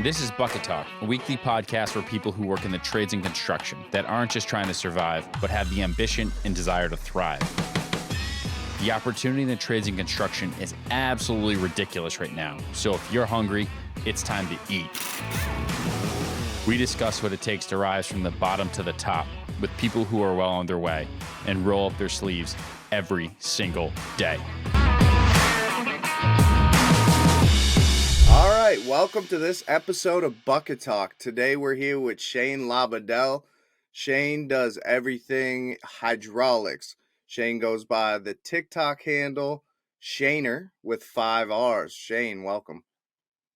This is Bucket Talk, a weekly podcast for people who work in the trades and construction that aren't just trying to survive, but have the ambition and desire to thrive. The opportunity in the trades and construction is absolutely ridiculous right now. So if you're hungry, it's time to eat. We discuss what it takes to rise from the bottom to the top with people who are well on their way and roll up their sleeves every single day. All right, welcome to this episode of Bucket Talk. Today we're here with Shane LaBedelle. Shane does everything hydraulics. Shane goes by the TikTok handle Shaner with 5 R's. Shane, welcome.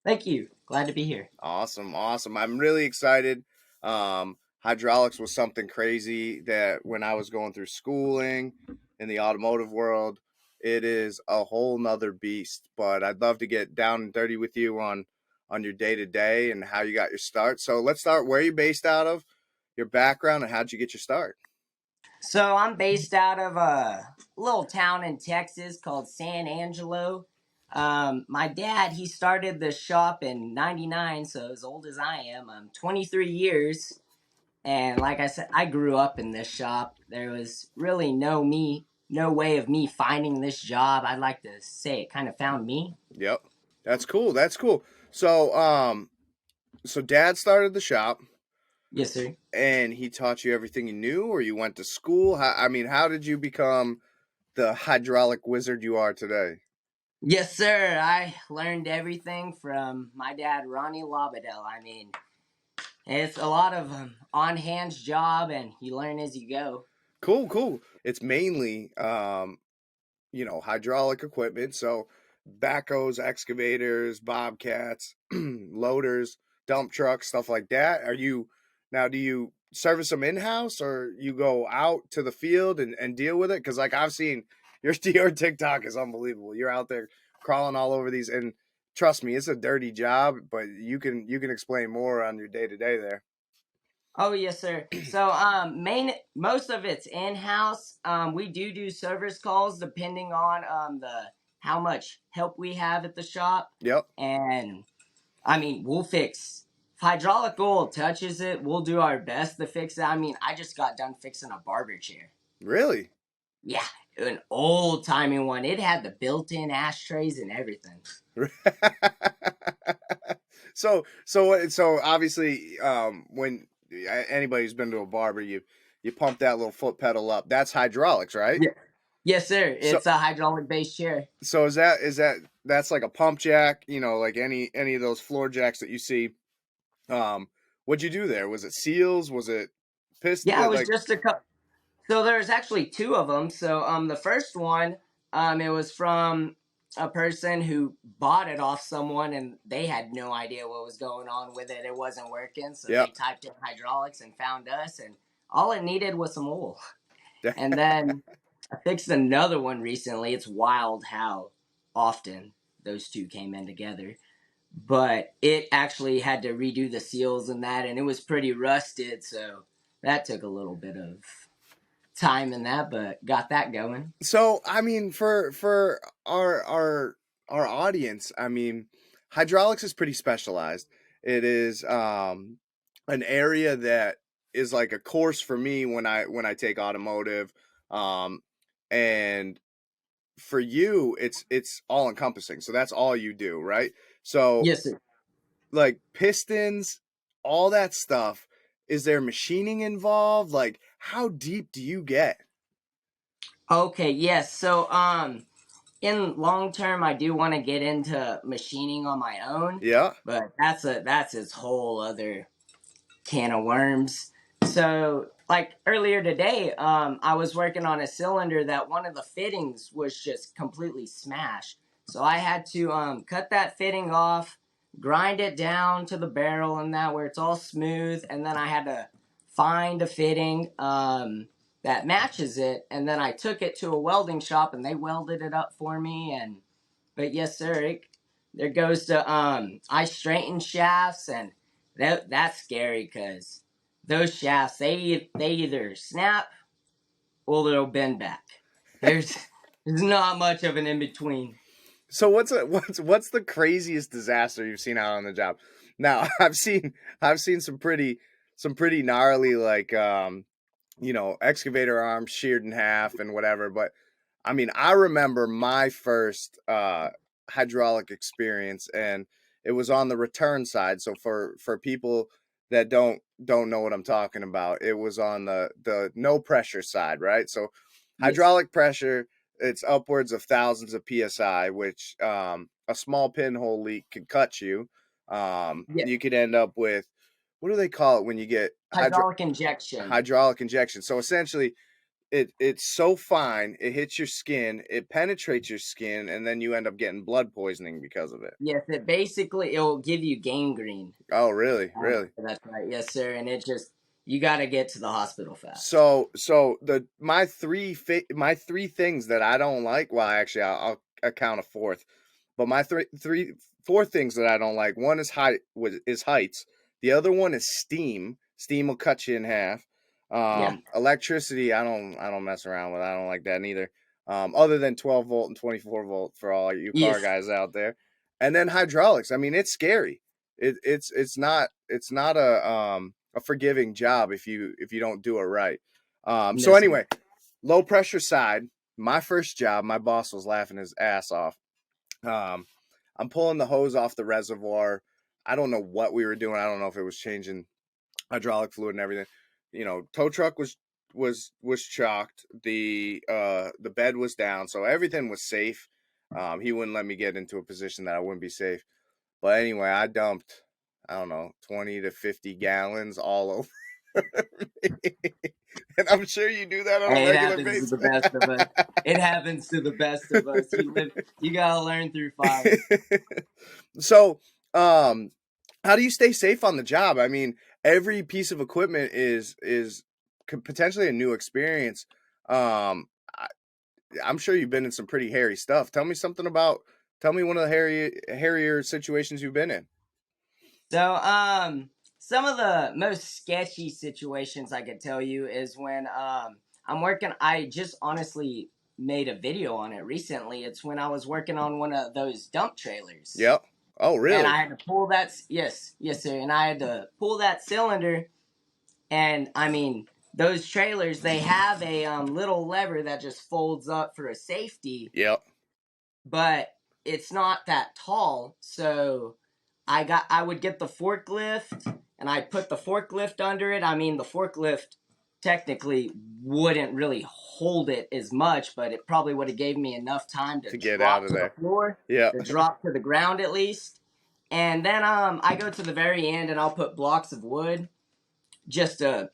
Thank you. Glad to be here. Awesome. I'm really excited. Hydraulics was something crazy that when I was going through schooling in the automotive world, it is a whole nother beast. But I'd love to get down and dirty with you on your day-to-day and how you got your start. So let's start. Where are you based out of, your background, and how'd you get your start? So I'm based out of a little town in Texas called San Angelo. My dad, he started the shop in 99, so as old as I am. I'm 23 years. And like I said, I grew up in this shop. There was really no way of me finding this job. I'd like to say it kind of found me. Yep. That's cool. So, so Dad started the shop. Yes, sir. And he taught you everything you knew, or you went to school? How did you become the hydraulic wizard you are today? Yes, sir. I learned everything from my dad, Ronnie LaBedelle. It's a lot of on-hands job, and you learn as you go. Cool. It's mainly, hydraulic equipment. So backhoes, excavators, bobcats, loaders, dump trucks, stuff like that. Do you service them in-house, or you go out to the field and deal with it? Because like I've seen your TikTok is unbelievable. You're out there crawling all over these, and trust me, it's a dirty job, but you can explain more on your day-to-day there. Oh, yes, sir. So, most of it's in-house. We do service calls depending on how much help we have at the shop. Yep. And we'll fix. If hydraulic oil touches it, we'll do our best to fix it. I just got done fixing a barber chair. Really? Yeah, an old-timey one. It had the built-in ashtrays and everything. So obviously, when anybody who's been to a barber, you pump that little foot pedal up. That's hydraulics, right? Yeah. Yes, sir. It's a hydraulic-based chair. So that's like a pump jack, like any of those floor jacks that you see. What'd you do there? Was it seals? Was it piston? Yeah, it was just a couple. So there's actually two of them. So the first one, it was from a person who bought it off someone, and they had no idea what was going on with it. It wasn't working, so They typed in hydraulics and found us, and all it needed was some oil. And then I fixed another one recently. It's wild how often those two came in together. But it actually had to redo the seals and that, and it was pretty rusted, so that took a little bit of time in that, but got that going. So for our audience, hydraulics is pretty specialized. It is an area that is like a course for me when I take automotive, and for you it's all encompassing. So that's all you do, right? So yes, sir. Like pistons, all that stuff. Is there machining involved? Like, how deep do you get? Okay, yes. So, in long term, I do want to get into machining on my own. Yeah. But that's its whole other can of worms. So, like earlier today, I was working on a cylinder that one of the fittings was just completely smashed. So I had to cut that fitting off, grind it down to the barrel and that where it's all smooth, and then I had to find a fitting that matches it, and then I took it to a welding shop and they welded it up for me. But yes, sir, there goes to I straighten shafts, and that's scary because those shafts they either snap or they'll bend back. There's not much of an in between. So what's the craziest disaster you've seen out on the job? Now I've seen some pretty gnarly, like, excavator arms sheared in half and whatever. But I mean, I remember my first hydraulic experience, and it was on the return side. So for people that don't know what I'm talking about, it was on the no pressure side, right? So Yes. hydraulic pressure, it's upwards of thousands of psi, which a small pinhole leak could cut you. Yeah. You could end up with, what do they call it when you get Hydraulic injection. hydraulic injection? So essentially, it's so fine, it hits your skin, it penetrates your skin, and then you end up getting blood poisoning because of it. Yes, it will give you gangrene. Oh, really? Really? That's right. Yes, sir. And it just, you got to get to the hospital fast. So my three things that I don't like. Well, actually, I'll account a fourth, but my four things that I don't like. One is heights. The other one is steam. Steam will cut you in half. Yeah. Electricity, I don't mess around with. I don't like that neither. Other than 12 volt and 24 volt for all you car Yes. guys out there. And then hydraulics. I mean, it's scary. It's not a forgiving job if you don't do it right. No, So sir. anyway, low pressure side. My first job, my boss was laughing his ass off. I'm pulling the hose off the reservoir. I don't know what we were doing. I don't know if it was changing hydraulic fluid and everything. Tow truck was chalked. The bed was down, so everything was safe. He wouldn't let me get into a position that I wouldn't be safe. But anyway, I dumped, I don't know, 20 to 50 gallons all over me. And I'm sure you do that on a Hey, it regular happens to basis. the best of us. It happens to the best of us. You gotta learn through fire. So, how do you stay safe on the job? I mean, every piece of equipment is potentially a new experience. I'm sure you've been in some pretty hairy stuff. Tell me one of the hairier situations you've been in. So, some of the most sketchy situations I could tell you is when I'm working. I just honestly made a video on it recently. It's when I was working on one of those dump trailers. Yep. Oh, And really? I had to pull that. Yes, yes, sir. And I had to pull that cylinder. And I mean, those trailers, they have a little lever that just folds up for a safety. Yep. But it's not that tall. So I would get the forklift and I put the forklift under it. I mean, the forklift technically wouldn't really hold it as much, but it probably would have gave me enough time to get drop out of to there. the floor, Yeah. to drop to the ground at least. And then I go to the very end and I'll put blocks of wood just to,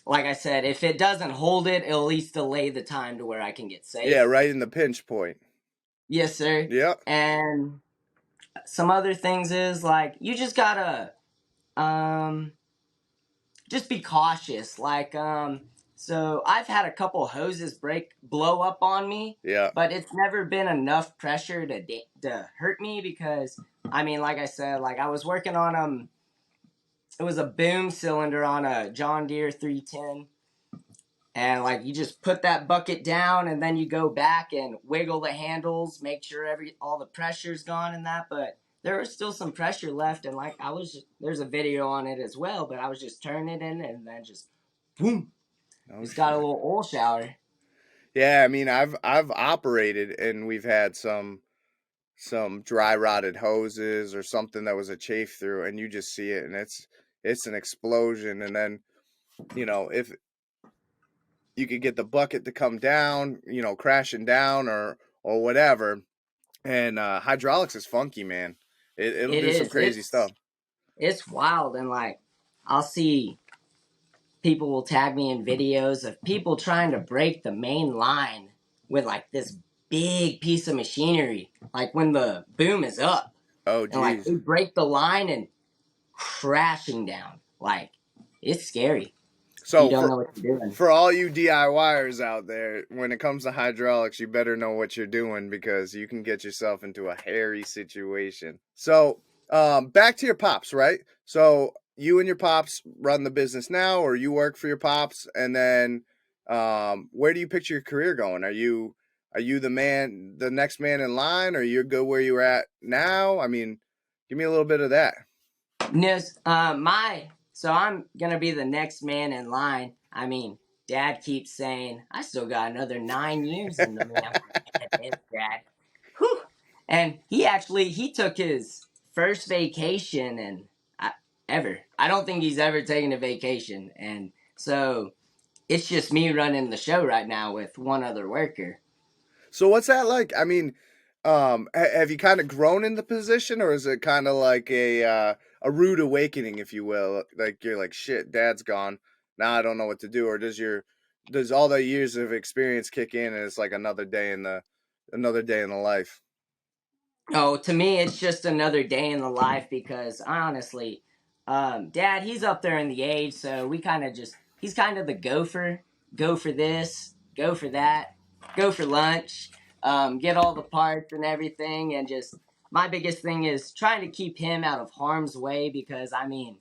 like I said, if it doesn't hold it, it'll at least delay the time to where I can get safe. Yeah, right in the pinch point. Yes, sir. Yep. And some other things is like you just gotta just be cautious. Like so I've had a couple hoses blow up on me. Yeah. But it's never been enough pressure to hurt me because I mean, like I said, like I was working on it was a boom cylinder on a John Deere 310. And like you just put that bucket down and then you go back and wiggle the handles, make sure all the pressure's gone and that, but there was still some pressure left and like there's a video on it as well, but I was just turning it in and then just boom. Just got a little oil shower. Yeah, I mean, I've operated and we've had some dry rotted hoses or something that was a chafe through, and you just see it and it's an explosion. And then, if you could get the bucket to come down, crashing down or whatever. And hydraulics is funky, man. It'll do some crazy stuff. It's wild. And like I'll see people will tag me in videos of people trying to break the main line with like this big piece of machinery, like when the boom is up. Oh, And like geez. they break the line and crashing down. Like it's scary. So You don't know what you're doing. for all you DIYers out there, when it comes to hydraulics, you better know what you're doing because you can get yourself into a hairy situation. So back to your pops, right? So you and your pops run the business now, or you work for your pops, and then where do you picture your career going? Are you the next man in line, or you're good where you're at now? I mean, give me a little bit of that. No, so I'm gonna be the next man in line. I mean, Dad keeps saying I still got another 9 years in me. I'm like, "Yes, Dad." Whew. And he took his first vacation ever. I don't think he's ever taken a vacation, and so it's just me running the show right now with one other worker. So what's that like? I mean, have you kind of grown in the position, or is it kind of like a rude awakening, if you will? Like you're like, shit, Dad's gone. Now I don't know what to do. Or does all the years of experience kick in, and it's like another day in the life? Oh, to me, it's just another day in the life because honestly, Dad, he's up there in the age, so he's kind of the gopher. Go for this, go for that, go for lunch, get all the parts and everything. And just my biggest thing is trying to keep him out of harm's way because, I mean,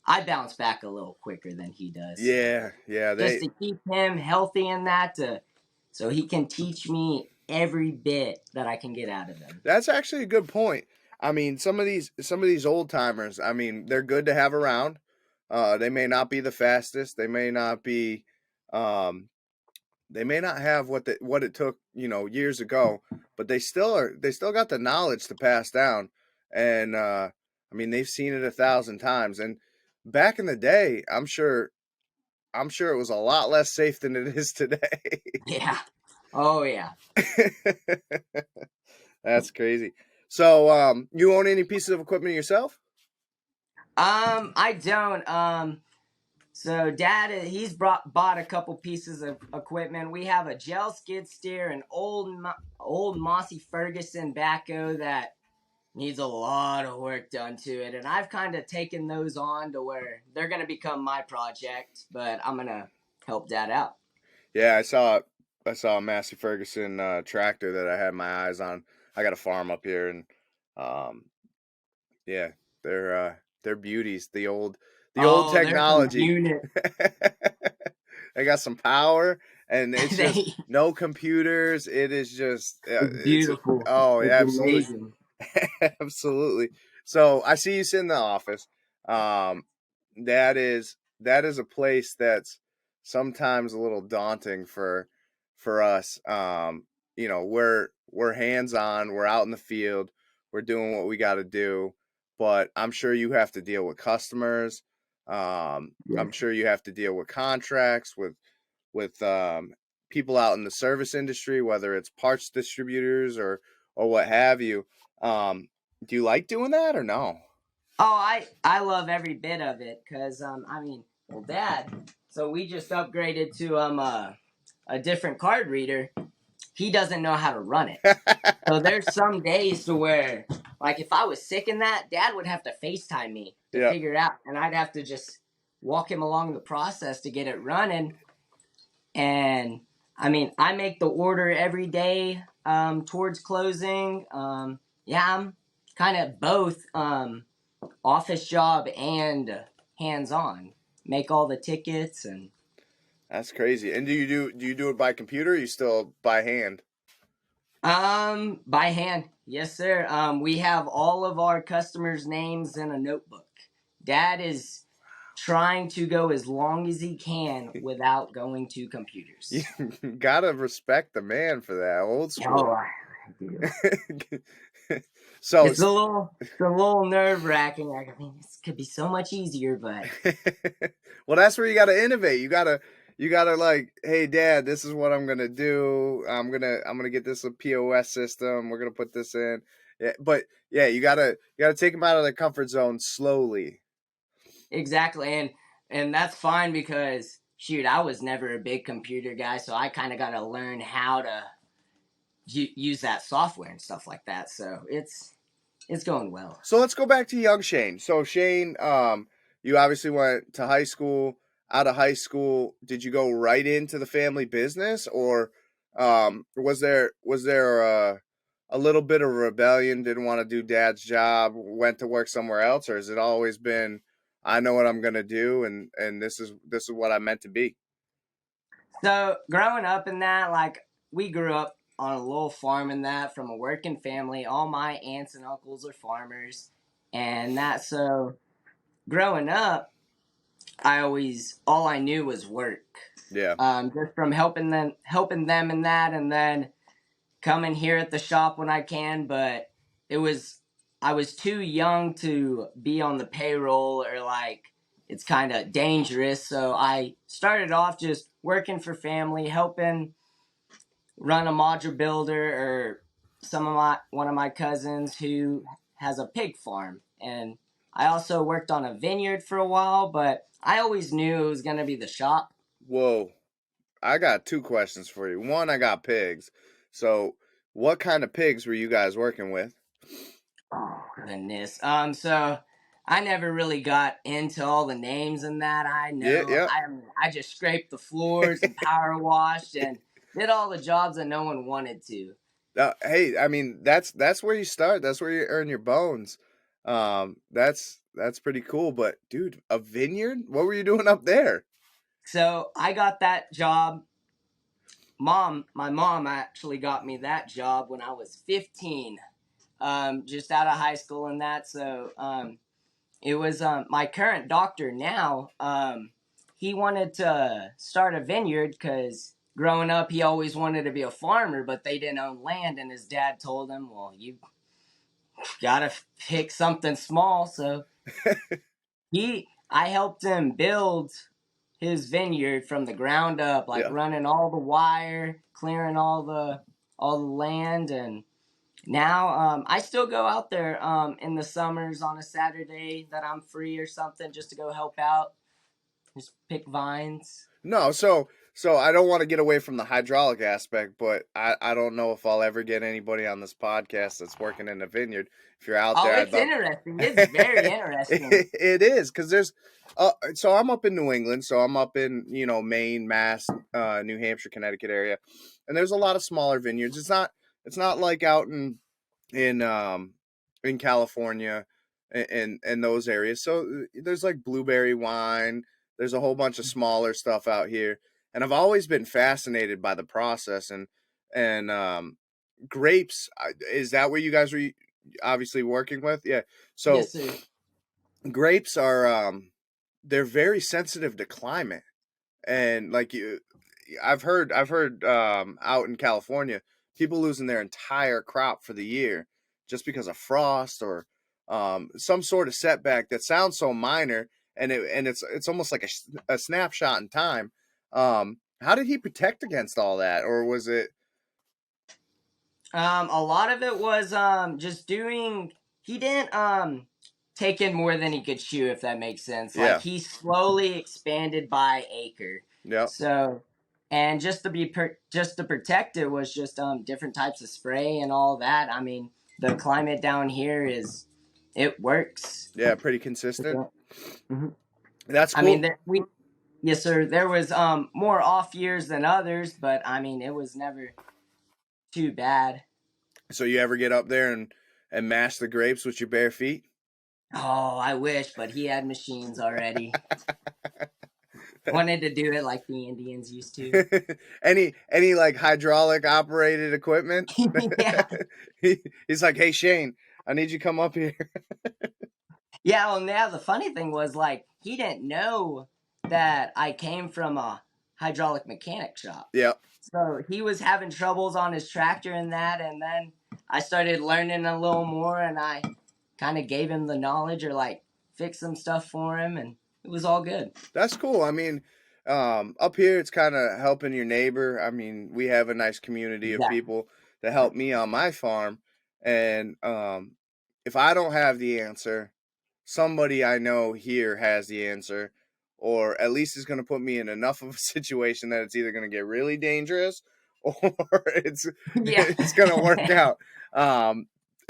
I bounce back a little quicker than he does. So Yeah, yeah. just to keep him healthy in so he can teach me every bit that I can get out of him. That's actually a good point. I mean, some of these old timers, I mean, they're good to have around. They may not be the fastest. Um, they may not have what it took, years ago, but they still got the knowledge to pass down. And I mean, they've seen it 1,000 times. And back in the day, I'm sure it was a lot less safe than it is today. Yeah. Oh yeah. That's crazy. So, you own any pieces of equipment yourself? I don't. So Dad, bought a couple pieces of equipment. We have a gel skid steer, an old Mossy Ferguson backhoe that needs a lot of work done to it, and I've kind of taken those on to where they're gonna become my project, but I'm gonna help Dad out. Yeah, I saw a Massey Ferguson tractor that I had my eyes on. I got a farm up here, and um, yeah, they're beauties. The old Oh, there's some technology. unit. They got some power, and it's just They no computers. It is just It's beautiful. oh yeah, It's absolutely. amazing. Absolutely. So I see you sit in the office. Um, that is a place that's sometimes a little daunting for us. We're hands on. We're out in the field. We're doing what we got to do. But I'm sure you have to deal with customers. I'm Yes. sure you have to deal with contracts with people out in the service industry, whether it's parts distributors or what have you. Um, do you like doing that or no? Oh, I love every bit of it because I mean, well, Dad. So we just upgraded to a different card reader. He doesn't know how to run it. So there's some days to where, like, if I was sick in that, Dad would have to FaceTime me to Yeah. figure it out, and I'd have to just walk him along the process to get it running. And I mean, I make the order every day towards closing. Yeah, I'm kind of both office job and hands on. Make all the tickets and That's crazy. And do you do it by computer or you still by hand? by hand. Yes, sir. We have all of our customers' names in a notebook. Dad is trying to go as long as he can without going to You computers. gotta respect the man for that. Old Oh, school. I do. So It's a little nerve wracking. I mean, this could be so much easier, but well, that's where you gotta innovate. You gotta like, hey dad, this is what I'm gonna do. I'm gonna get this a POS system. We're gonna put this in. Yeah, but yeah, you gotta take them out of their comfort zone slowly. exactly, and that's fine because shoot, I was never a big computer guy, so I kind of got to learn how to use that software and stuff like that. So it's going well. So let's go back to young Shane. So Shane, you obviously went to high school. Out of high school, did you go right into the family business, or was there a little bit of rebellion? Didn't want to do dad's job, went to work somewhere else, or has it always been, I know what I'm gonna do, and this is what I meant to be? So growing up in that, like we grew up on a little farm in that from a working family. All my aunts and uncles are farmers, and that so. growing up, all I knew was work. Yeah. Just from helping them in that, and then coming here at the shop when I can. But I was too young to be on the payroll, or like it's kind of dangerous. So I started off just working for family, helping run a module builder, or one of my cousins who has a pig farm. And I also worked on a vineyard for a while, but I always knew it was going to be the shop. Whoa. I got two questions for you. One, I got pigs. So, what kind of pigs were you guys working with? Oh goodness. So I never really got into all the names and that. Yeah, yeah. I just scraped the floors and power washed and did all the jobs that no one wanted to. Hey, I mean that's where you start. That's where you earn your bones. That's pretty cool. But dude, a vineyard? What were you doing up there? So I got that job. My mom actually got me that job when I was 15, just out of high school and that. So it was my current doctor now. He wanted to start a vineyard because growing up he always wanted to be a farmer, but they didn't own land, and his dad told him, "Well, you gotta pick something small." So I helped him build his vineyard from the ground up, like Yeah. running all the wire, clearing all the land. And now I still go out there in the summers on a Saturday that I'm free or something, just to go help out, just pick vines. No, so I don't want to get away from the hydraulic aspect, but I don't know if I'll ever get anybody on this podcast that's working in a vineyard. If you're out Oh, there, I'd it's love. interesting. It's very interesting. It is because there's so I'm up in New England, so I'm up in Maine, Mass, New Hampshire, Connecticut area, and there's a lot of smaller vineyards. It's not like out in in California and those areas. So there's like blueberry wine. There's a whole bunch of smaller stuff out here, and I've always been fascinated by the process and grapes. Is that what you guys were obviously working with? Yeah. So Yes, sir. grapes are they're very sensitive to climate, and like I've heard out in California people losing their entire crop for the year just because of frost or some sort of setback that sounds so minor, and it's almost like a snapshot in time. How did he protect against all that, or was it? A lot of it was just doing. He didn't take in more than he could chew, if that makes sense. Like Yeah, he slowly expanded by acre. yep, So, and just to protect it was just different types of spray and all that. I mean, the climate down here it works. yeah, pretty consistent. Mhm. That's I mean, cool. yes, sir. There was more off years than others, but I mean, it was never too bad. So you ever get up there and mash the grapes with your bare feet? Oh, I wish, but he had machines already. Wanted to do it like the Indians used to. any like hydraulic operated equipment? Yeah. He's like, hey Shane, I need you to come up here. Yeah, well, now the funny thing was, like, he didn't know that I came from a hydraulic mechanic shop. Yeah, So he was having troubles on his tractor and that, and then I started learning a little more, and I kind of gave him the knowledge, or like fixed some stuff for him, and it was all good. that's cool. I mean, up here it's kind of helping your neighbor. I mean, we have a nice community of Exactly. people that help me on my farm, and if I don't have the answer, somebody I know here has the answer, or at least is going to put me in enough of a situation that it's either going to get really dangerous or it's Yeah. it's going to work out.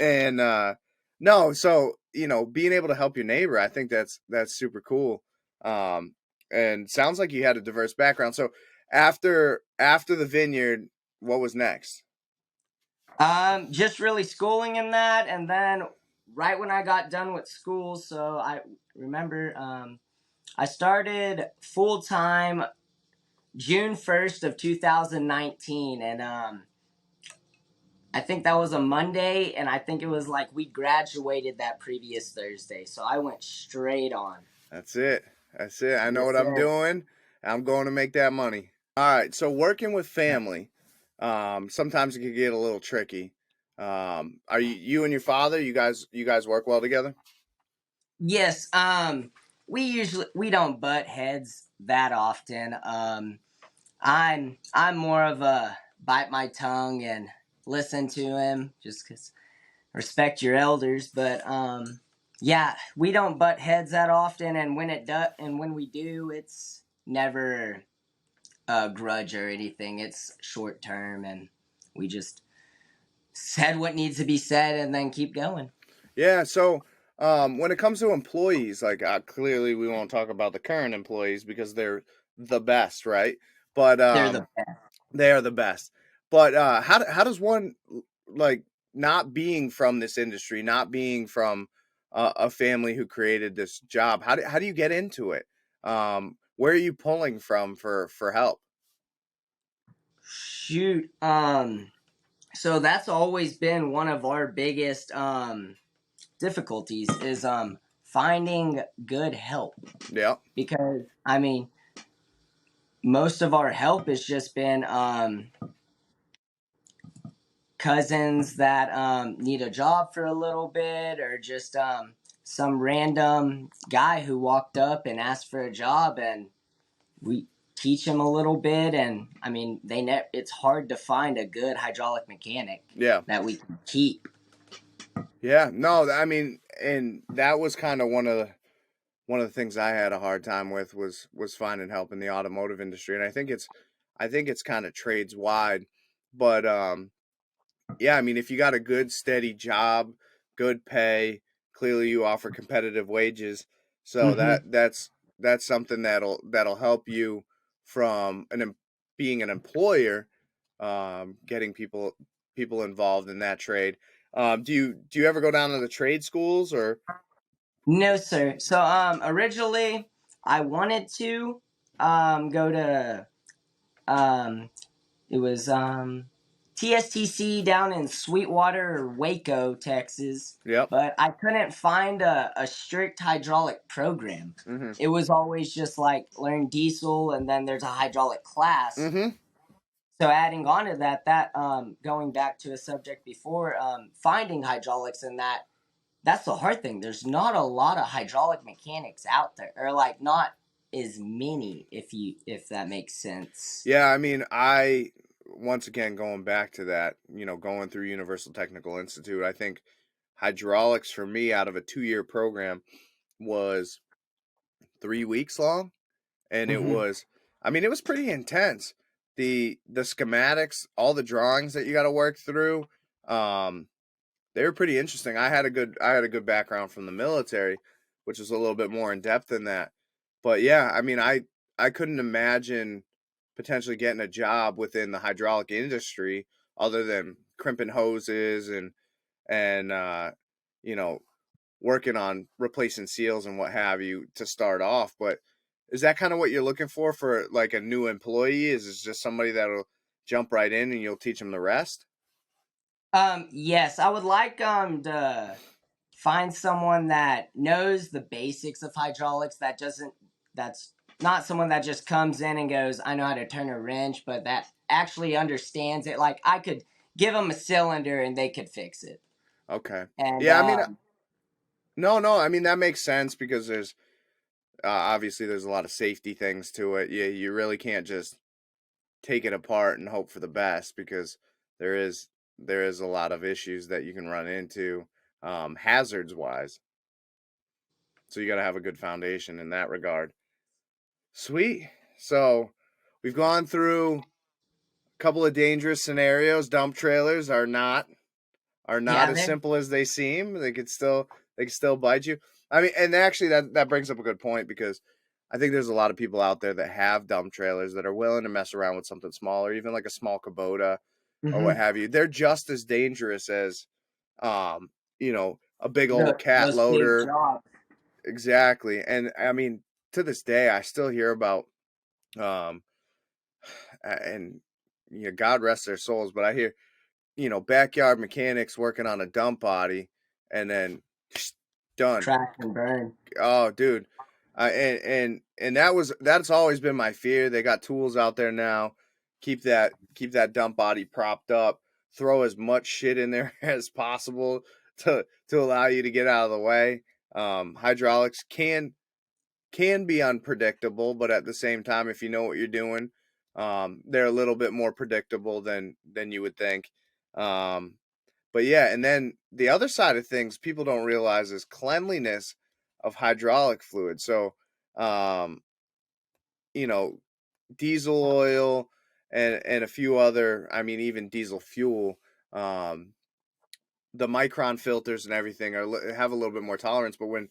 And no, so being able to help your neighbor, I think that's super cool. And sounds like you had a diverse background. So after the vineyard, what was next? Just really schooling in that, and then right when I got done with school, so I remember I started full time June 1st of 2019, and I think that was a Monday, and I think it was like we graduated that previous Thursday. So I went straight on. That's it. That's it. I know Yes, what I'm sir. doing. I'm going to make that money. All right. So working with family, sometimes it can get a little tricky. Are you and your father? You guys work well together? Yes. We don't butt heads that often. I'm more of a bite my tongue and listen to him just 'cause respect your elders. But yeah, we don't butt heads that often, and when we do, it's never a grudge or anything. It's short term, and we just said what needs to be said and then keep going. Yeah. So when it comes to employees, like clearly we won't talk about the current employees because they're the best, right? But They're the they are the best. But how does one like not being from this industry, not being from a family who created this job? How do you get into it? Where are you pulling from for help? shoot. So that's always been one of our biggest difficulties is finding good help, Yeah. because I mean most of our help has just been cousins that need a job for a little bit, or just some random guy who walked up and asked for a job, and we teach him a little bit. And I mean it's hard to find a good hydraulic mechanic Yeah. that we can keep. Yeah. No, I mean, and that was kind of one of the things I had a hard time with was finding help in the automotive industry, and I think it's kind of trades wide, but yeah, I mean, if you got a good steady job, good pay, clearly you offer competitive wages, so Mm-hmm. that's something that'll help you from being an employer, getting people involved in that trade. Do you ever go down to the trade schools or? No, sir. So, originally I wanted to go to um, it was TSTC down in Sweetwater, Waco, Texas, Yep. but I couldn't find a strict hydraulic program. Mm-hmm. It was always just like learn diesel, and then there's a hydraulic class. Mm-hmm. So adding on to that, going back to a subject before, finding hydraulics in that's the hard thing. There's not a lot of hydraulic mechanics out there, or like not as many, if that makes sense. Yeah, I mean, I once again going back to that, going through Universal Technical Institute, I think hydraulics for me out of a 2-year program was 3 weeks long, and it Mm-hmm. was, I mean, it was pretty intense. The schematics, all the drawings that you got to work through, um, they were pretty interesting. I had a good background from the military, which is a little bit more in depth than that. But yeah, I mean, I couldn't imagine potentially getting a job within the hydraulic industry other than crimping hoses and you know working on replacing seals and what have you to start off. But is that kind of what you're looking for like a new employee? Is it just somebody that'll jump right in and you'll teach them the rest? Yes, I would like to find someone that knows the basics of hydraulics. That's not someone that just comes in and goes, I know how to turn a wrench, but that actually understands it. Like I could give them a cylinder and they could fix it. Okay. And Yeah, I mean, no, I mean that makes sense because there's obviously there's a lot of safety things to it. You really can't just take it apart and hope for the best because there is there is a lot of issues that you can run into, hazards wise. So you got to have a good foundation in that regard. Sweet. So we've gone through a couple of dangerous scenarios. Dump trailers are not yeah, as they simple as they seem. They can still bite you. I mean, and actually that brings up a good point because I think there's a lot of people out there that have dump trailers that are willing to mess around with something smaller, even like a small Kubota or what hmm have you. They're just as dangerous as a big old cat those big loader. jobs. Exactly. And I mean, to this day I still hear about um and God rest their souls, but I hear backyard mechanics working on a dump body, and then done. Crash and burn. Oh, dude. And that's always been my fear. They got tools out there now. Keep that dump body propped up. Throw as much shit in there as possible to allow you to get out of the way. Hydraulics can be unpredictable, but at the same time, if you know what you're doing, they're a little bit more predictable than you would think. But yeah, and then the other side of things people don't realize is cleanliness of hydraulic fluid. So, you know, diesel oil and a few other, I mean, even diesel fuel, the micron filters and everything have a little bit more tolerance. But when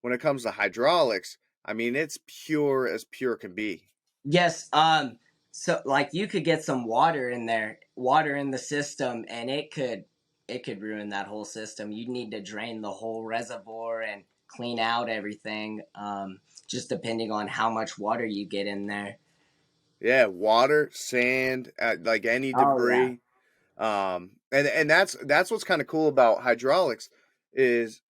it comes to hydraulics, I mean, it's pure as pure can be. Yes. So like you could get some water in there, water in the system, and it could ruin that whole system. You need to drain the whole reservoir and clean out everything. Just depending on how much water you get in there. Yeah, water, sand, like any Oh yeah. debris. And that's what's kind of cool about hydraulics is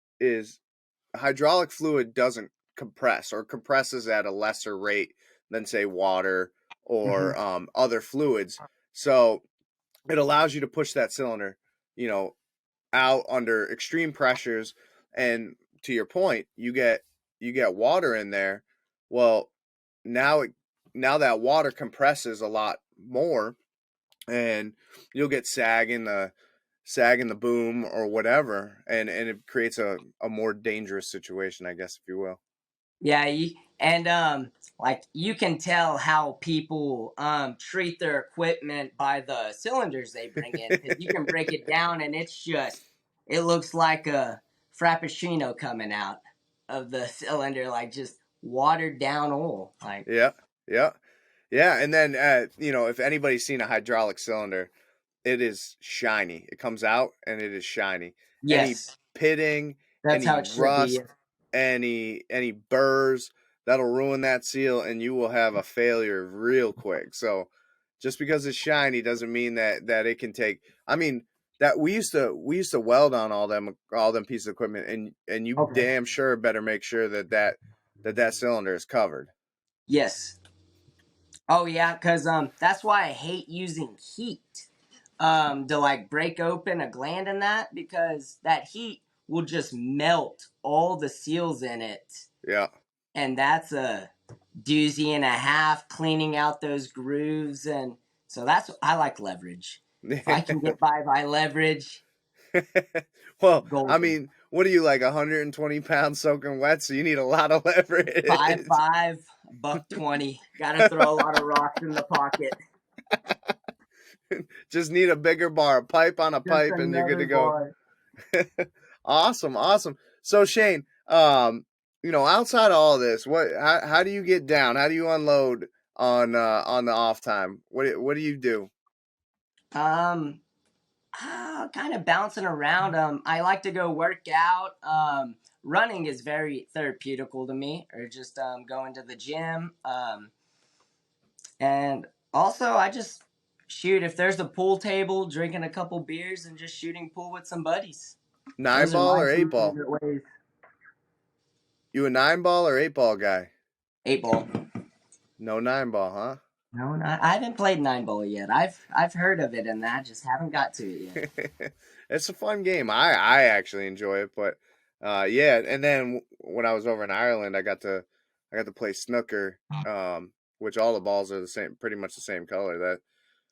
hydraulic fluid doesn't compress, or compresses at a lesser rate than say water or Mm-hmm. other fluids. So it allows you to push that cylinder, out under extreme pressures. And to your point, you get water in there. Well, now that water compresses a lot more, and you'll get sag in the boom or whatever, and it creates a more dangerous situation, I guess, if you will. Yeah, and like you can tell how people treat their equipment by the cylinders they bring in, because you can break it down and it looks like a frappuccino coming out of the cylinder, like just watered down oil. Like Yeah, yeah, yeah. And then if anybody's seen a hydraulic cylinder, it is shiny. It comes out and it is shiny. Any yes, pitting, that's how any it should be. rust, any burrs, that'll ruin that seal, and you will have a failure real quick. So just because it's shiny doesn't mean that it can take. I mean, that we used to weld on all them pieces of equipment, and you Okay. damn sure better make sure that cylinder is covered. Yes. Oh yeah, because that's why I hate using heat to like break open a gland in that, because that heat will just melt all the seals in it, Yeah. and that's a doozy and a half cleaning out those grooves. And so that's, I like leverage. If I can get by leverage, Well, I golden. mean, what are you, like 120 pounds soaking wet? So you need a lot of Five leverage. five, $120. Got to throw a lot of rocks in the pocket. Just need a bigger bar, a pipe on a Just pipe, and you're good to another go. bar. Awesome, awesome. So Shane, outside of all this, how do you get down? How do you unload on the off time? What do you do? Um, kind of bouncing around. I like to go work out. Running is very therapeutical to me, or just going to the gym. And also I just shoot, if there's a pool table, drinking a couple beers and just shooting pool with some buddies. Nine Those are ball my or eight two ball? favorite ways. You a 9 ball or 8 ball guy? 8 ball. No 9 ball, huh? No, not. I haven't played 9 ball yet. I've heard of it and that, just haven't got to it yet. It's a fun game. I actually enjoy it, but yeah. And then when I was over in Ireland, I got to play snooker, which all the balls are the same, pretty much the same color. That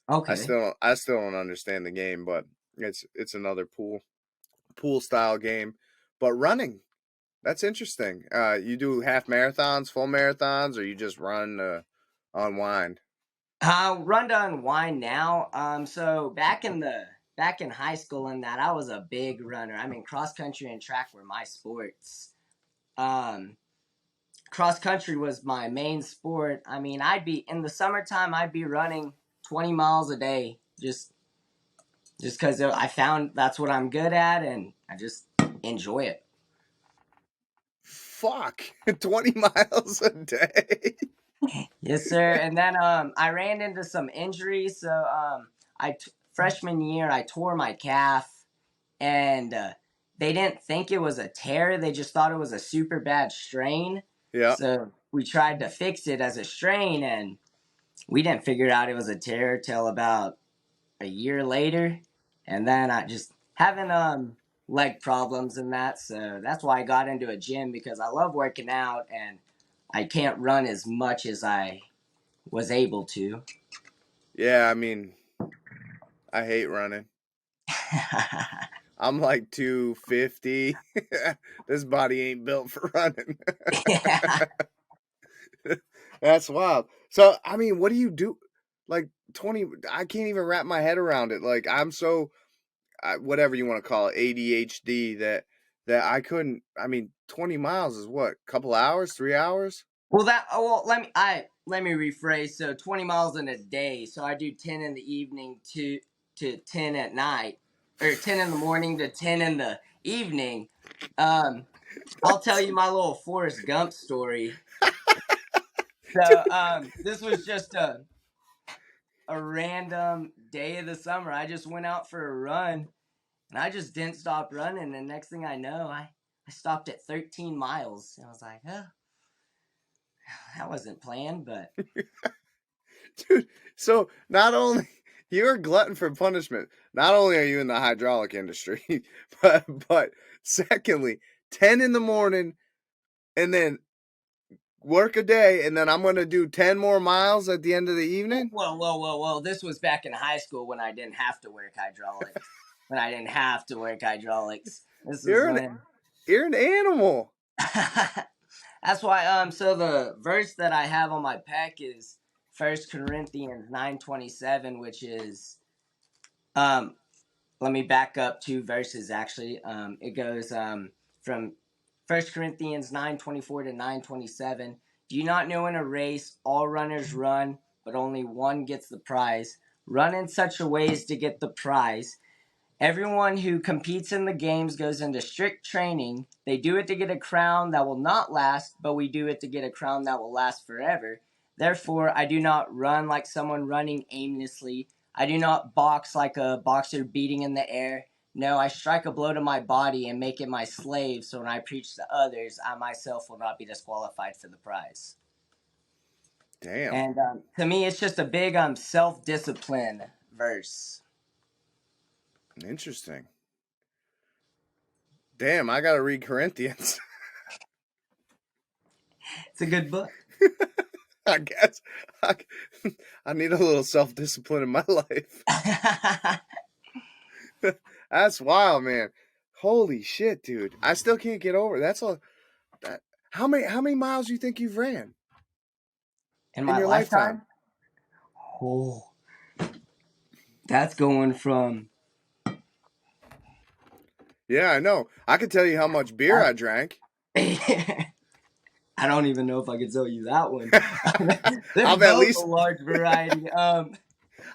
Okay. I still don't understand the game, but it's another pool style game. But running, that's interesting. You do half marathons, full marathons, or you just run unwind? Run to unwind now. So back in high school and that, I was a big runner. I mean, cross country and track were my sports. Um, Cross country was my main sport. I mean, I'd be in the summertime, I'd be running 20 miles a day, just because I found that's what I'm good at, and I just enjoy it. Fuck, 20 miles a day. Yes, sir. And then I ran into some injuries, so freshman year, I tore my calf, and they didn't think it was a tear. They just thought it was a super bad strain. Yeah. So we tried to fix it as a strain, and we didn't figure out it was a tear till about a year later. And then I just having leg problems and that, so that's why I got into a gym, because I love working out and I can't run as much as I was able to. Yeah, I mean, I hate running. I'm like 250. This body ain't built for running. Yeah. That's wild. So, I mean, what do you do? Like 20, I can't even wrap my head around it. Like I'm so, whatever you want to call it, ADHD, that I couldn't. I mean, 20 miles is what? Couple hours, 3 hours? Let me rephrase. So 20 miles in a day. So I do 10 in the evening to 10 at night, or 10 in the morning to 10 in the evening. Um, I'll tell you my little Forrest Gump story. So this was just a random day of the summer. I just went out for a run, and I just didn't stop running. And next thing I know, I stopped at 13 miles. And I was like, oh, that wasn't planned, but Dude, so not only you're a glutton for punishment, not only are you in the hydraulic industry, but secondly, 10 in the morning and then work a day, and then I'm going to do 10 more miles at the end of the evening? whoa. This was back in high school when I didn't have to work hydraulics. This is You're an when. you're an animal. That's why so the verse that I have on my pack is 1 Corinthians 9:27, which is um let me back up 2 verses actually. It goes from 1 Corinthians 9:24 to 9:27. Do you not know in a race all runners run, but only one gets the prize? Run in such a way as to get the prize. Everyone who competes in the games goes into strict training. They do it to get a crown that will not last, but we do it to get a crown that will last forever. Therefore, I do not run like someone running aimlessly. I do not box like a boxer beating in the air. No, I strike a blow to my body and make it my slave, so when I preach to others, I myself will not be disqualified for the prize. Damn. And to me, it's just a big self-discipline verse. Interesting. Damn, I got to read Corinthians. It's a good book. I guess I, I need a little self-discipline in my life. That's wild, man. Holy shit, dude. I still can't get over it. That's all. That, how many miles do you think you've ran In in my your lifetime? lifetime? Oh, that's going from. Yeah, I know. I could tell you how much beer I drank. I don't even know if I could tell you that one. They're I'm at both a least large variety.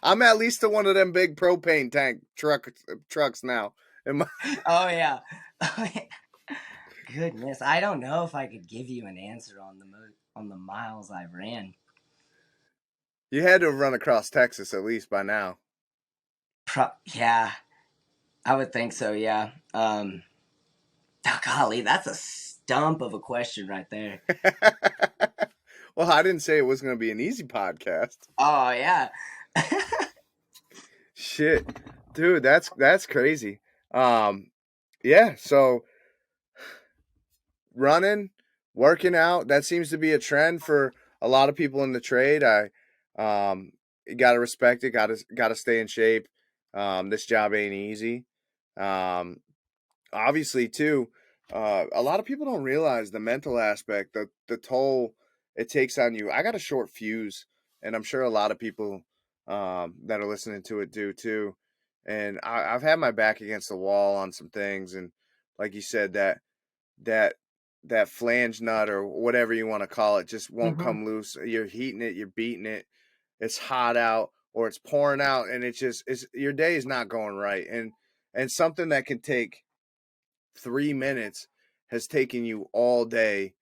I'm at least to one of them big propane tank trucks now. Oh yeah. Goodness, I don't know if I could give you an answer on the miles I've ran. You had to have run across Texas at least by now. Yeah, I would think so. Yeah. Oh, golly, that's a stump of a question right there. Well, I didn't say it was going to be an easy podcast. Oh yeah. Shit, dude, that's crazy. Yeah. So running, working out, that seems to be a trend for a lot of people in the trade. You got to respect it. Got to stay in shape. This job ain't easy. Obviously, too, a lot of people don't realize the mental aspect, the toll it takes on you. I got a short fuse, and I'm sure a lot of people that are listening to it do too. And I've had my back against the wall on some things, and like you said, that that flange nut or whatever you want to call it just won't Mm-hmm. come loose. You're heating it, you're beating it. It's hot out or it's pouring out, and it's your day is not going right. And something that can take 3 minutes has taken you all day,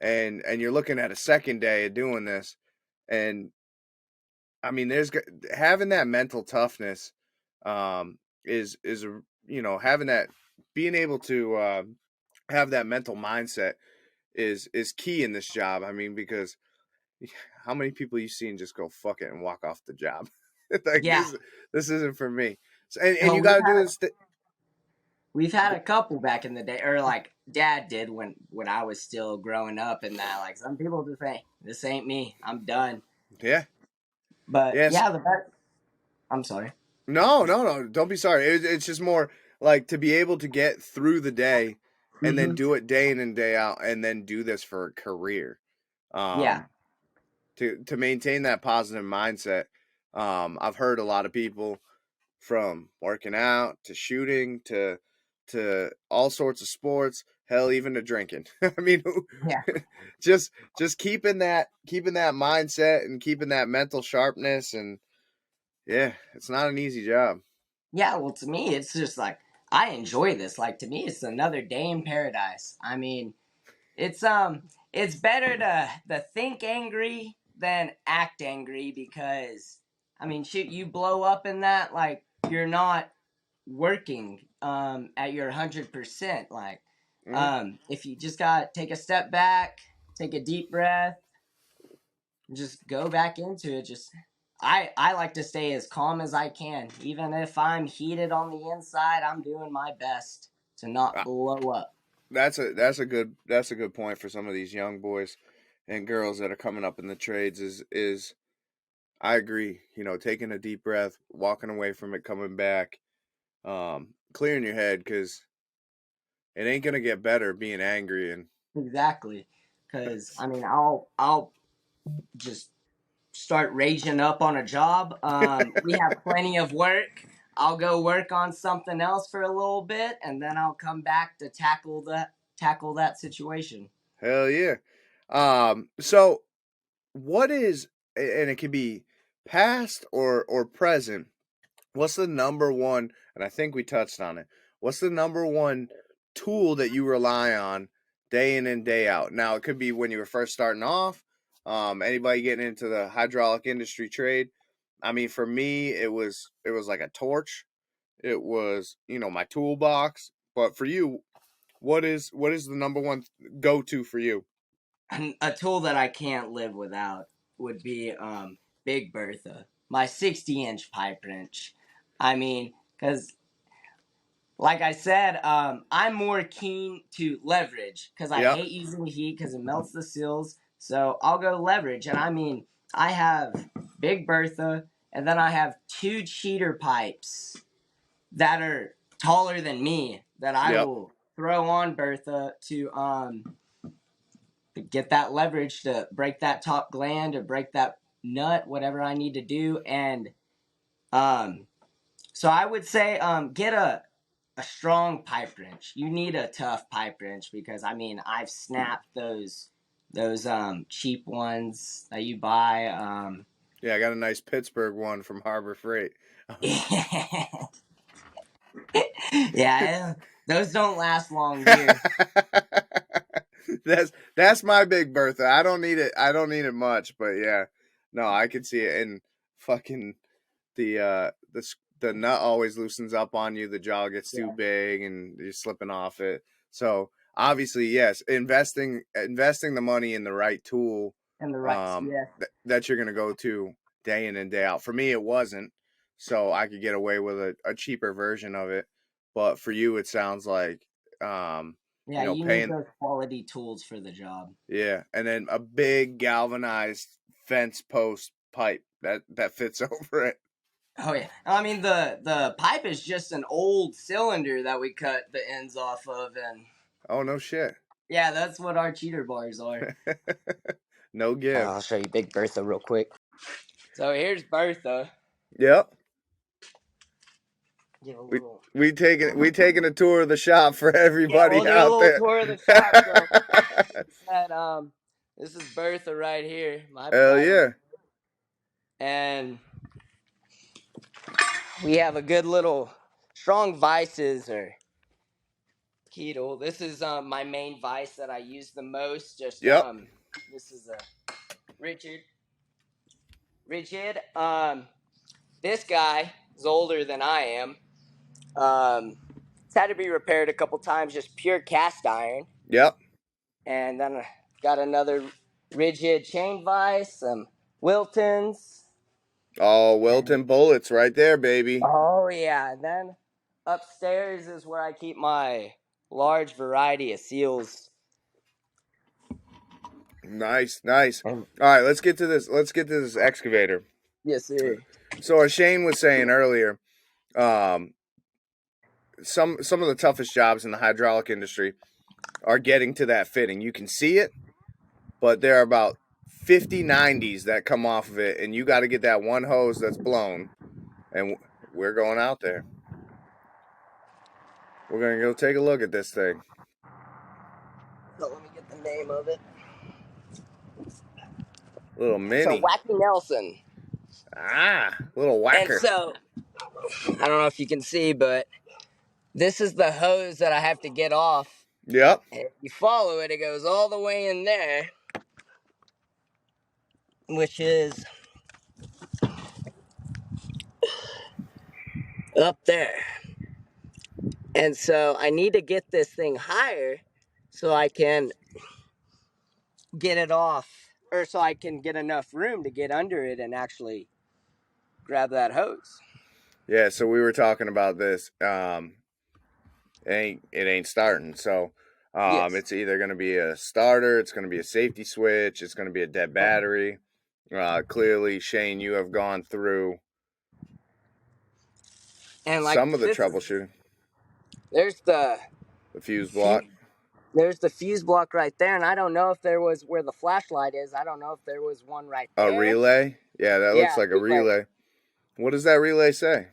and you're looking at a second day of doing this. And I mean, there's having that mental toughness is having that, being able to have that mental mindset is key in this job. I mean, because how many people you seen just go fuck it and walk off the job? Like Yeah. this isn't for me. So, and Oh, you got to do this. we've had a couple back in the day, or like Dad did when I was still growing up, and that like some people just say, "This ain't me. I'm done." Yeah. But Yes. yeah, the best. I'm sorry. No, no, no. Don't be sorry. It's just more like to be able to get through the day and then Mm-hmm. do it day in and day out, and then do this for a career. Yeah. To maintain that positive mindset. I've heard a lot of people, from working out to shooting to all sorts of sports, hell, even to drinking. I mean, Yeah. just keeping that mindset and keeping that mental sharpness, and yeah, it's not an easy job. Yeah. Well, to me, it's just like I enjoy this. Like to me, it's another day in paradise. I mean, it's it's better to think angry than act angry because I mean, shoot, you blow up in that like you're not working at your 100%. Like Mhm. if you just got take a step back, take a deep breath, just go back into it. Just I like to stay as calm as I can, even if I'm heated on the inside. I'm doing my best to not Uh, blow up. that's a good point for some of these young boys and girls that are coming up in the trades. Is I agree. Taking a deep breath, walking away from it, coming back, clearing your head, because it ain't gonna get better being angry. And Exactly, because I mean, I'll just start raging up on a job. We have plenty of work. I'll go work on something else for a little bit, and then I'll come back to tackle that situation. hell yeah. So what is, and it can be past or present. What's the number one? And I think we touched on it. What's the number one tool that you rely on day in and day out? Now it could be when you were first starting off. Anybody getting into the hydraulic industry trade. I mean, for me, it was like a torch. It was my toolbox. But for you, what is the number one go to for you? A tool that I can't live without would be Big Bertha, my 60-inch pipe wrench. I mean, because like I said, I'm more keen to leverage because I Yep. hate using heat because it melts the seals. So I'll go leverage, and I mean, I have Big Bertha, and then I have two cheater pipes that are taller than me that I Yep. will throw on Bertha to get that leverage to break that top gland or break that nut, whatever I need to do, and um, so I would say get a strong pipe wrench. You need a tough pipe wrench because I mean I've snapped those cheap ones that you buy. Yeah, I got a nice Pittsburgh one from Harbor Freight. Yeah, those don't last long here. that's my Big Bertha. I don't need it. I don't need it much, but yeah, no, I can see it. And fucking the nut always loosens up on you. The jaw gets too Yeah, big, and you're slipping off it. So obviously, yes, investing the money in the right tool, and the right. Yeah, that you're gonna go to day in and day out. For me, it wasn't, so I could get away with a cheaper version of it. But for you, it sounds like yeah. You need paying, those quality tools for the job. yeah, and then a big galvanized fence post pipe that fits over it. Oh yeah, I mean the pipe is just an old cylinder that we cut the ends off of, and Oh no shit. yeah, that's what our cheater bars are. No give. I'll show you Big Bertha real quick. So here's Bertha. Yep. Give a We little. we taking a tour of the shop for Yeah, everybody we'll do a out little there. tour of the shop. So that this is Bertha right here, my Hell pipe, yeah. and we have a good little strong vices or key tool. This is my main vice that I use the most. Just Yep. this is a Richard. This guy. is older than I am. It's had to be repaired a couple times, just pure cast iron. Yep. And then I got another rigid chain vise, some Wiltons. Oh, Wilton bullets right there, baby. Oh yeah, and then upstairs is where I keep my large variety of seals. Nice, nice. And All right, let's get to this. Let's get to this excavator. yes, sir. So, as Shane was saying earlier, um, some of the toughest jobs in the hydraulic industry are getting to that fitting. You can see it, but there are about 50 90s that come off of it, and you got to get that one hose that's blown. And we're going out there. We're going to go take a look at this thing. So let me get the name of it. Little mini. So Wacky Nelson. Little whacker. And so I don't know if you can see, but this is the hose that I have to get off. Yep. And if you follow it, it goes all the way in there, which is up there. And so I need to get this thing higher so I can get it off, or so I can get enough room to get under it and actually grab that hose. Yeah, so we were talking about this. It ain't starting. So Yes. it's either going to be a starter, it's going to be a safety switch, it's going to be a dead battery. Clearly, Shane, you have gone through And like some of the troubleshooting. There's the fuse block. There's the fuse block right there, and I don't know if there was where the flashlight is. I don't know if there was one right there. A relay? Yeah, that looks like a relay. What does that relay say?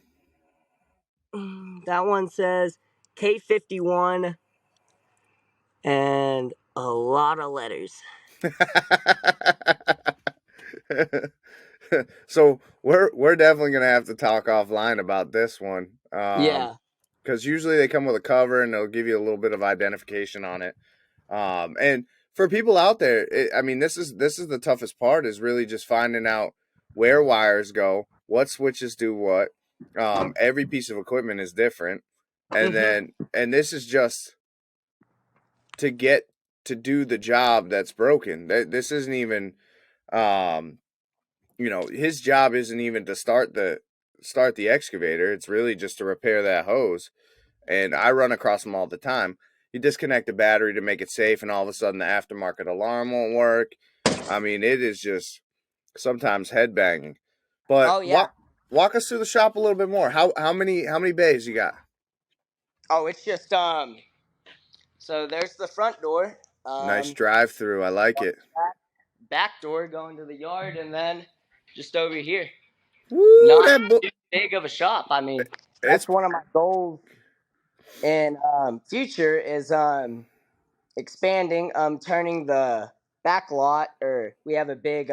That one says K51 and a lot of letters. So we're definitely gonna have to talk offline about this one. Yeah. Because usually they come with a cover and they'll give you a little bit of identification on it. And for people out there, I mean, this is the toughest part, is really just finding out where wires go, what switches do what. Every piece of equipment is different, and this is just to get to do the job that's broken. This isn't even, his job isn't even to start the excavator. It's really just to repair that hose. And I run across them all the time. You disconnect the battery to make it safe, and all of a sudden the aftermarket alarm won't work. I mean, it is just sometimes headbanging. But walk us through the shop a little bit more. How many bays you got? Oh, it's just so there's the front door. Nice drive through. I like it. Back door going to the yard, and then just over here. Woo, Not too big of a shop. I mean, that's one of my goals in future is expanding, turning the back lot, or we have a big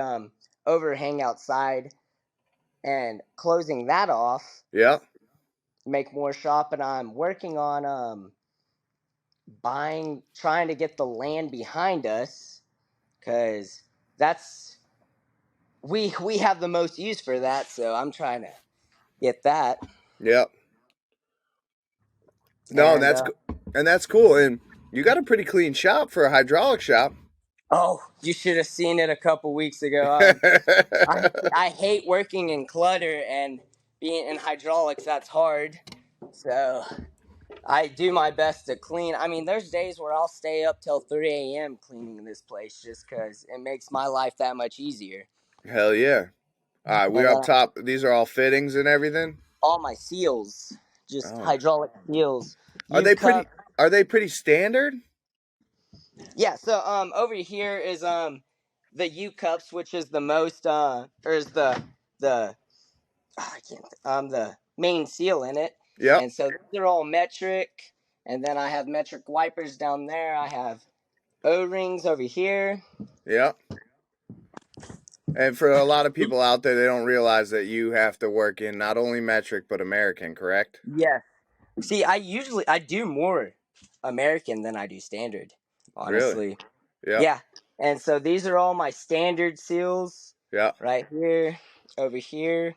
overhang outside, and closing that off. Yeah. Make more shop, and I'm working on trying to get the land behind us, because that's we have the most use for that, so I'm trying to get that. Yep. No, and that's cool. And you got a pretty clean shop for a hydraulic shop. Oh, you should have seen it a couple weeks ago. I hate working in clutter, and being in hydraulics, that's hard. So I do my best to clean. I mean, there's days where I'll stay up till 3 a.m. cleaning this place just because it makes my life that much easier. Hell yeah. All right, we're up top. These are all fittings and everything? All my seals, just hydraulic seals. Are they pretty standard? Yeah, so over here is the U cups, which is the most or is the the main seal in it. Yeah. And so they're all metric, and then I have metric wipers down there. I have O-rings over here. Yeah. And for a lot of people out there, they don't realize that you have to work in not only metric but American, correct? Yeah. See, I do more American than I do standard, honestly. Really? Yeah. And so these are all my standard seals. Yeah. Right here, over here.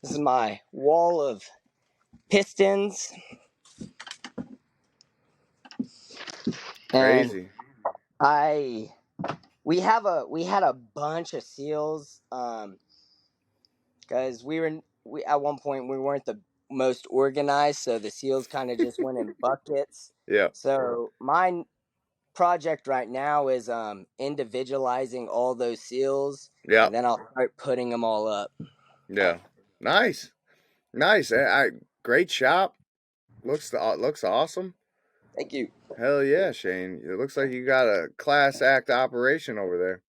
This is my wall of pistons. And Crazy. we had a bunch of seals, because we at one point we weren't the most organized, so the seals kind of just went in buckets. Yeah. So my project right now is individualizing all those seals, Yeah. and then I'll start putting them all up. Yeah. Nice. Nice. Great shop. Looks awesome. Thank you. Hell yeah, Shane. It looks like you got a class act operation over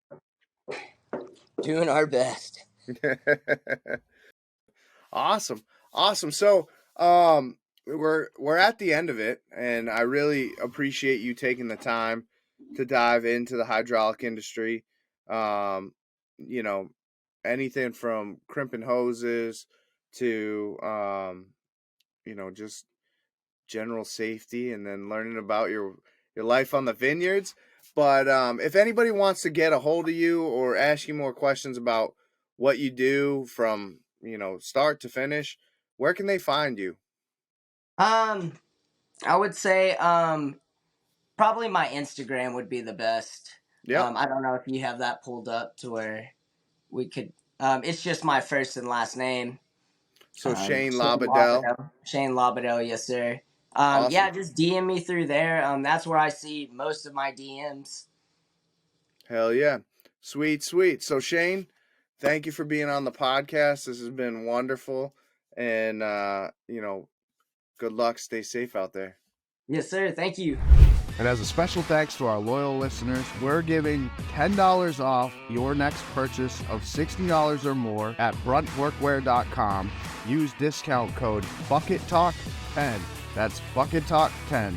Doing our best. there. Awesome. Awesome. So, we're at the end of it, and I really appreciate you taking the time to dive into the hydraulic industry. You know, anything from crimping hoses to just general safety, and then learning about your life on the vineyards. But if anybody wants to get a hold of you or ask you more questions about what you do from start to finish, where can they find you? I would say probably my Instagram would be the best. Yep. I don't know if you have that pulled up to where we could. It's just my first and last name. So Shane Shane LaBedelle. LaBedelle. Shane LaBedelle, yes sir. Awesome. Yeah, just DM me through there. That's where I see most of my DMs. Hell yeah. Sweet, sweet. So Shane, thank you for being on the podcast. This has been wonderful. And good luck. Stay safe out there. Yes sir, thank you. And as a special thanks to our loyal listeners, we're giving $10 off your next purchase of $60 or more at BRUNTWorkwear.com. Use discount code BucketTalk10. That's BucketTalk10